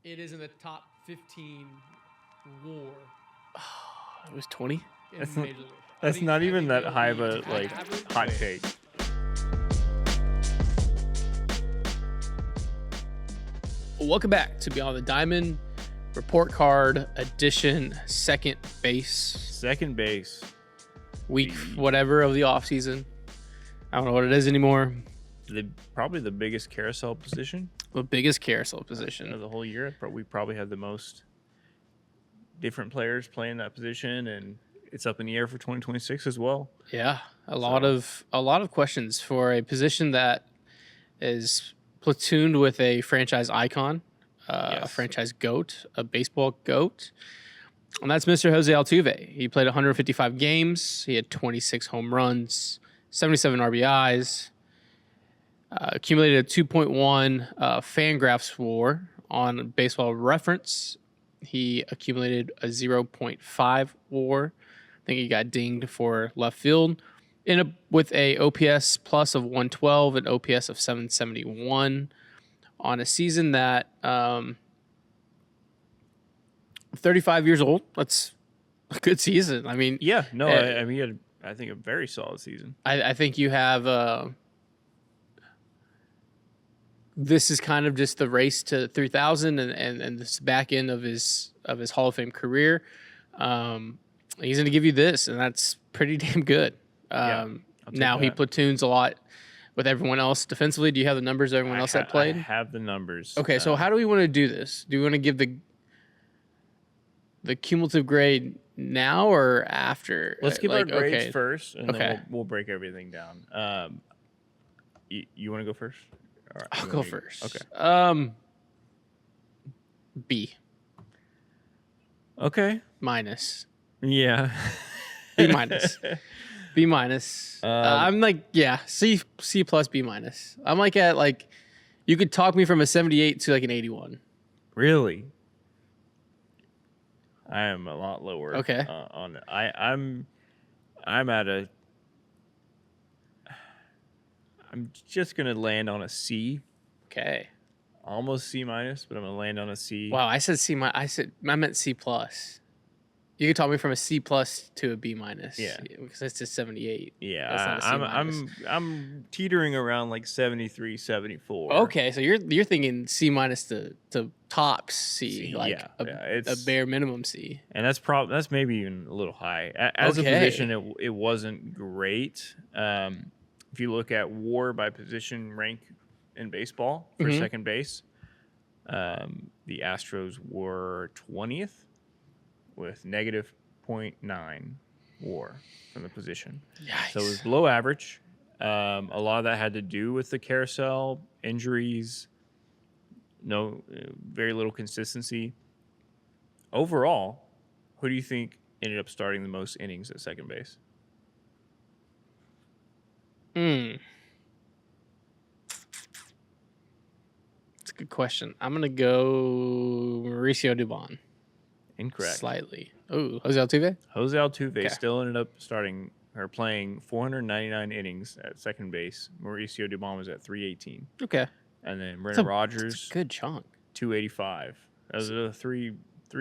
It is in the top 15 WAR It was 20. in That's Major League. That's not even that high of a average. hot take. Welcome back to Beyond the Diamond Report Card Edition, second base. Second base. Week whatever of the offseason. I don't know what it is anymore. Probably the biggest carousel position The biggest carousel position. of the whole year. We probably have the most different players playing that position, and it's up in the air for 2026 as well. Yeah, a lot of questions for a position that is platooned with a franchise icon, a Yes. franchise GOAT, a baseball GOAT. And that's Mr. Jose Altuve. He played 155 games. He had 26 home runs, 77 RBIs, accumulated a 2.1 Fangraphs WAR on Baseball Reference. He accumulated a 0.5 WAR. I think he got dinged for left field. Ended up with a OPS plus of 112 and OPS of 771 on a season that 35 years old. That's a good season. I mean, Yeah, no, I mean, he had, I think, a very solid season. I think you have this is kind of just the race to 3,000 and this back end of his Hall of Fame career. He's going to give you this, and that's pretty damn good. I'll take Now he that. platoons a lot with everyone else defensively. Do you have the numbers of everyone else that played? I have the numbers. Okay, so how do we want to do this? Do we want to give the cumulative grade now or after? Let's give our grades okay. first, and Okay. then we'll break everything down. You want to go first? All right, I'll you go want me- first. Okay. B Okay. minus. Yeah. B minus. B minus. I'm like, yeah, C plus B minus. I'm like at like, you could talk me from a 78 to like an 81. Really? I am a lot lower. Okay. On I'm at a. I'm just gonna land on a C, Okay. almost C minus, but I'm gonna land on a C. Wow, I said C minus. I meant C plus. You could talk me from a C plus to a B minus. Yeah. Because it's just 78. Yeah, That's not a C minus. I'm teetering around like 73, 74. Okay, so you're thinking C minus to tops C, C, like yeah, a it's- bare minimum C. And that's maybe even a little high. As a Okay. position, it wasn't great. If you look at WAR by position rank in baseball for Mhm. second base, the Astros were 20th with negative 0.9 WAR from the position. Yikes. So it was below average. A lot of that had to do with the carousel, injuries, very little consistency. Overall, who do you think ended up starting the most innings at second base? That's a good question. I'm gonna go Mauricio Dubon. Incorrect. Slightly. Oh, Jose Altuve? Jose Altuve Okay. still ended up starting or playing 499 innings at second base. Mauricio Dubon was at 318. Okay. And then That's Brendan a Rodgers, good chunk. 285. Those are the three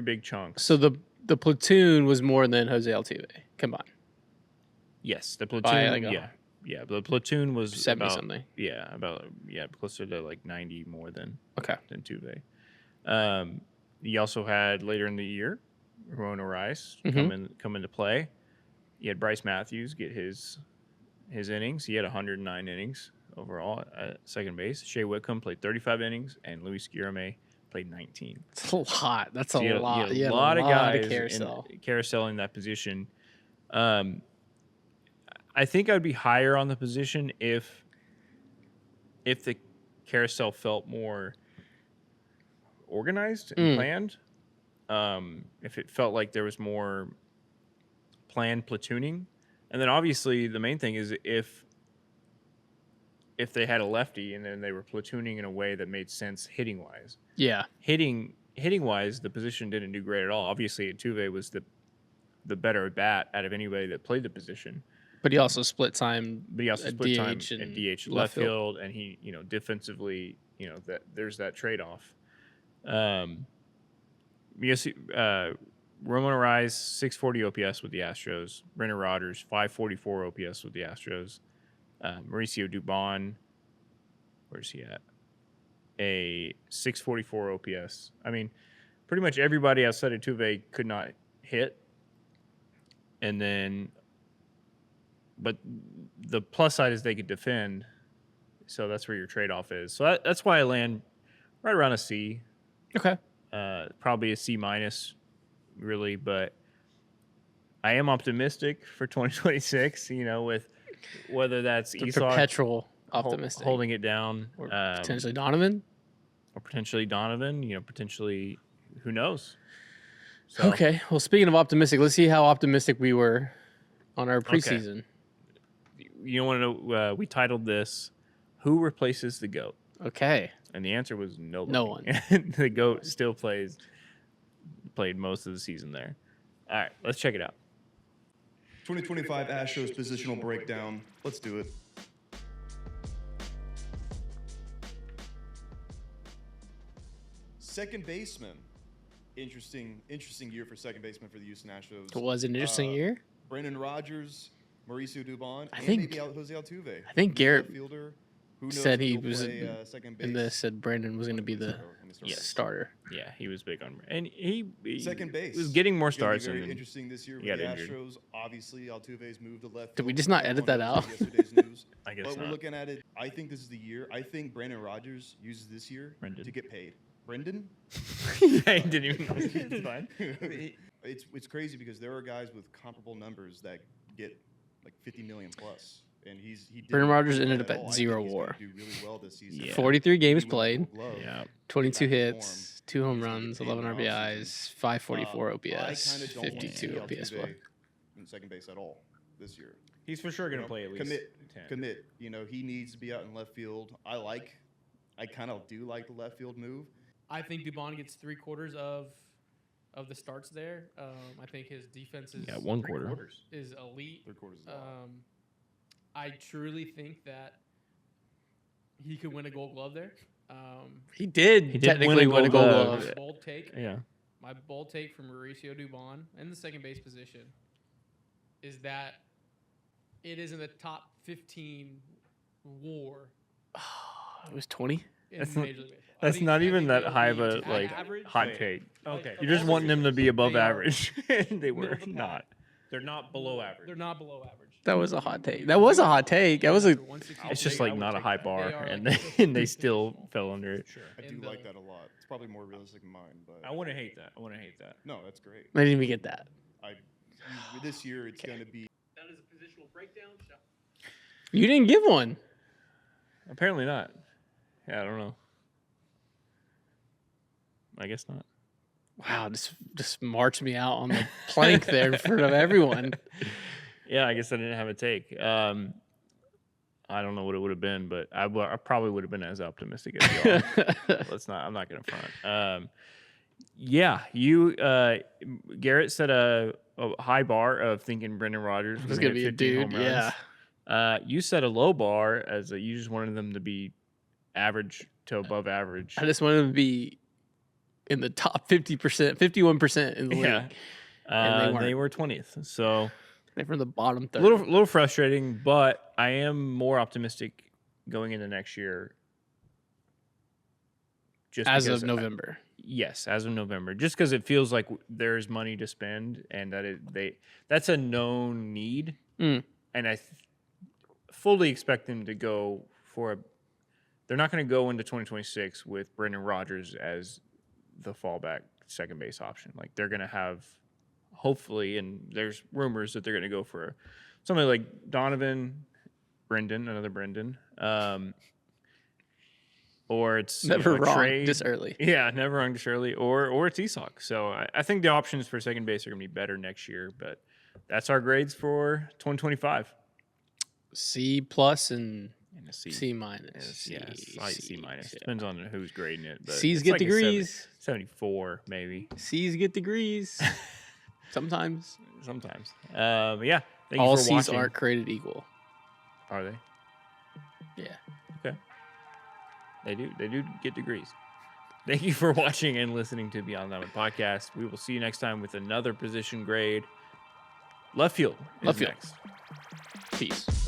big chunks. So the platoon was more than Jose Altuve. Come on. Yes, the By, platoon. like, a- Yeah. The platoon was 70 about, something. closer to like 90 more than Okay. Tuve. You also had later in the year, Rona Rice Mhm. come into play. You had Bryce Matthews get his innings. He had 109 innings overall at second base. Shea Whitcomb played 35 innings, and Luis Guillorme played 19. It's a lot. That's So a you had- lot. You had Yeah, a lot of guys carousel. carouseling that position. I think I'd be higher on the position if the carousel felt more organized and planned. If it felt like there was more planned platooning, and then obviously the main thing is if they had a lefty and then they were platooning in a way that made sense hitting wise. Yeah. Hitting wise, the position didn't do great at all. Obviously, Altuve was the better bat out of anybody that played the position. But he also split time. But he also at split time DH at and DH left left field. field, and he, defensively, that there's that trade off. Roman Arise 640 OPS with the Astros. Brendan Rodgers 544 OPS with the Astros. Mauricio Dubon, where's he at? A 644 OPS. I mean, pretty much everybody outside of Tuve could not hit. And then, but the plus side is they could defend. So that's where your trade-off is. So that's why I land right around a C. Okay. Probably a C minus, really. But I am optimistic for 2026, with whether that's The Esau perpetual optimistic. holding it down. Or potentially Donovan. Or potentially Donovan, potentially, who knows? So, Okay. Well, speaking of optimistic, let's see how optimistic we were on our preseason. You want to know, we titled this, Who Replaces the GOAT? Okay. And the answer was nobody. No one. The GOAT still played most of the season there. All right, let's check it out. 2025 Astros positional breakdown. Let's do it. Second baseman. Interesting year for second baseman for the Houston Astros. It was an interesting year. Brendan Rodgers, Mauricio Dubon, I and think- maybe Jose Altuve. I think Garrett Fielder. Who knows said if he he'll was play, second base. And this said Brandon was going to be the starter. Yeah, he was big on, and he Second base was getting more It's gonna be starts. very And then interesting this year he with got the injured. Astros. Obviously, Altuve's moved to left. Did we field. just not edit that Everyone knows out? Yesterday's news. I guess But we're not. looking at it. I think this is the year. I think Brandon Rodgers uses this year Brendan. to get paid. Brendan? Yeah, he didn't even know. It's fine. It's crazy because there are guys with comparable numbers that get like 50 million plus, and he didn't Brendan Rodgers do ended that up at all. I think 0 he's gonna WAR. do really well this season. Yeah. 43 games He wins the played, Gold Glove. Yeah. 22 Back in hits, 2 home He's gonna get runs, paid 11 in the RBIs, 544 I OPS, kinda don't want to 52 see OPS. Altuve in second base at all this year. He's for sure going to You know, play at least commit. 10. He needs to be out in left field. I kind of do like the left field move. I think Dubon gets 3/4 of the starts there. I think his defense is 1/4. is elite. 3/4 is a lot. I truly think that he could win a Gold Glove there. He did did technically win a win a Gold Gold Glove. Glove. My bold take, Yeah. my bold take from Mauricio Dubon in the second base position is that it is in the top 15 WAR It was 20. in That's Major League Baseball. I That's think- not I even think that they'll high of be a at average. hot Wait. take. Okay. You're just wanting them to be above They are- average, and they were they're not. They're not below average. They're not below average. That was a hot take. That was a hot take. That was a. It's just like not a high bar, They are and like they, and they still fell under it. Sure. I do And like the- that a lot. It's probably more realistic than mine, but I wouldn't hate that. no, that's great. I didn't even get that. This year it's going to be That is a positional breakdown. You didn't give one. Apparently not. Yeah, I don't know. I guess not. Wow, just marched me out on the plank there in front of everyone. Yeah, I guess I didn't have a take. I don't know what it would have been, but I probably would have been as optimistic as you are. I'm not going to front. Yeah, you, Garrett set a high bar of thinking Brendan Rodgers It was was going gonna to be a dude. Yeah. You set a low bar as you just wanted them to be average to above average. I just wanted to be in the top 50%, 51% in the league. Yeah. And They were 20th. So They're from the bottom a third. little frustrating, but I am more optimistic going into next year. Just as because of November. Yes, as of November. Just because it feels like there's money to spend and that that's a known need. Mm. And I fully expect them to go for they're not going to go into 2026 with Brendan Rodgers as the fallback second base option. Like they're going to have, hopefully, and there's rumors that they're going to go for somebody like Donovan, another Brendan, or it's Never a wrong, trade. just early. Yeah, never wrong, just early, or it's Isak. So I think the options for second base are going to be better next year. But that's our grades for 2025. C plus and And a C. C minus. Yeah, slight C minus. yeah. Depends on who's grading it. But C's it's get like a degrees. 74 maybe. C's get degrees. Sometimes. Sometimes. But yeah, thank All you for C's watching. aren't created equal. Are they? Yeah. Okay. They do get degrees. Thank you for watching and listening to Beyond the Diamond podcast. We will see you next time with another position grade. Left field is Left field. next. Peace.